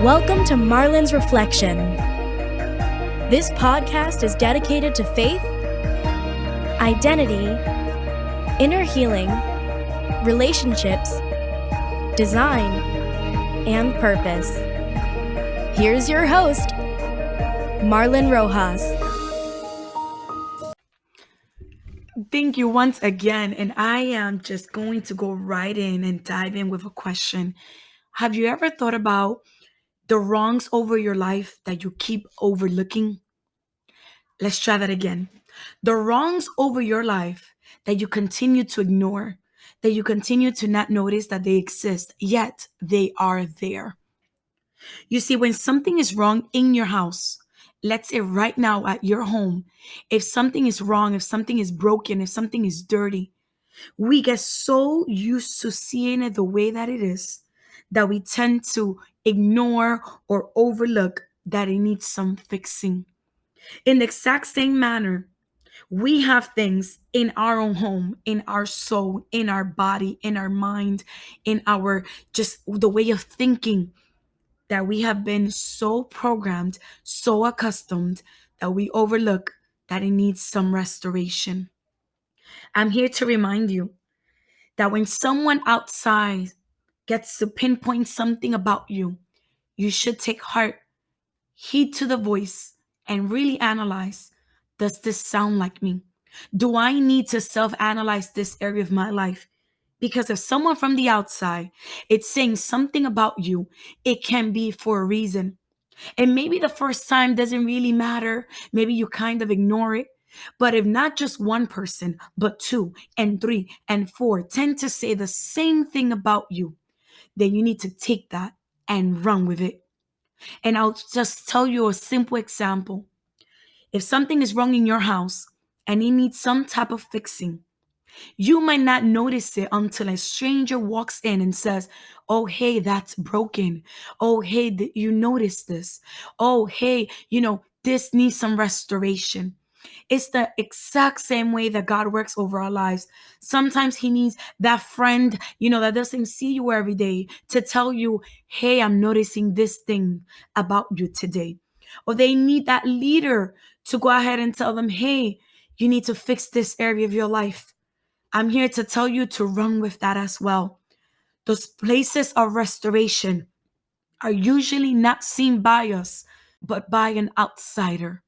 Welcome to Marlyn's Reflection. This podcast is dedicated to faith, identity, inner healing, relationships, design, and purpose. Here's your host, Marlyn Rojas. Thank you once again, and I am just going to go right in and dive in with a question. Have you ever thought about the wrongs over your life that you keep overlooking? Let's try that again. The wrongs over your life that you continue to ignore, that you continue to not notice that they exist, yet they are there. You see, when something is wrong in your house, let's say right now at your home, if something is wrong, if something is broken, if something is dirty, we get so used to seeing it the way that it is that we tend to ignore or overlook that it needs some fixing. In the exact same manner, we have things in our own home, in our soul, in our body, in our mind, in our just the way of thinking that we have been so programmed, so accustomed that we overlook that it needs some restoration. I'm here to remind you that when someone outside gets to pinpoint something about you, you should take heart, heed to the voice, and really analyze, does this sound like me? Do I need to self-analyze this area of my life? Because if someone from the outside is saying something about you, it can be for a reason. And maybe the first time doesn't really matter. Maybe you kind of ignore it. But if not just one person, but 2 and 3 and 4 tend to say the same thing about you, then you need to take that and run with it. And I'll just tell you a simple example. If something is wrong in your house and it needs some type of fixing, you might not notice it until a stranger walks in and says, "Oh, hey, that's broken. Oh, hey, you notice this. Oh, hey, this needs some restoration." It's the exact same way that God works over our lives. Sometimes he needs that friend, that doesn't see you every day to tell you, "Hey, I'm noticing this thing about you today." Or they need that leader to go ahead and tell them, "Hey, you need to fix this area of your life." I'm here to tell you to run with that as well. Those places of restoration are usually not seen by us, but by an outsider.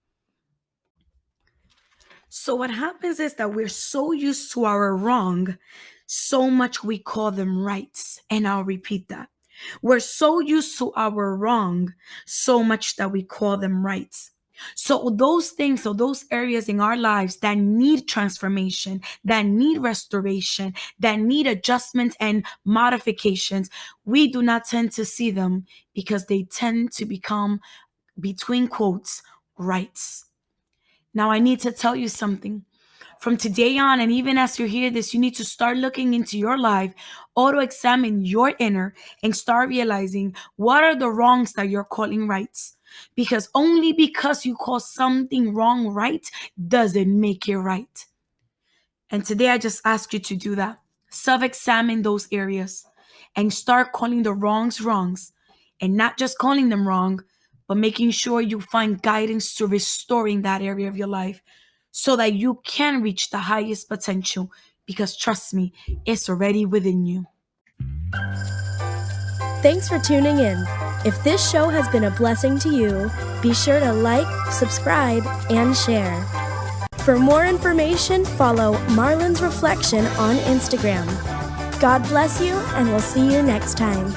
So what happens is that we're so used to our wrong, so much we call them rights. And I'll repeat that. We're so used to our wrong, so much that we call them rights. So those things, so those areas in our lives that need transformation, that need restoration, that need adjustments and modifications, we do not tend to see them because they tend to become, between quotes, rights. Now, I need to tell you something. From today on, and even as you hear this, you need to start looking into your life, auto-examine your inner, and start realizing what are the wrongs that you're calling rights. Because only because you call something wrong right doesn't make it right. And today I just ask you to do that. Self-examine those areas and start calling the wrongs wrongs, and not just calling them wrong, but making sure you find guidance to restoring that area of your life so that you can reach the highest potential, because trust me, it's already within you. Thanks for tuning in. If this show has been a blessing to you, be sure to like, subscribe, and share. For more information, follow Marlyn's Reflection on Instagram. God bless you, and we'll see you next time.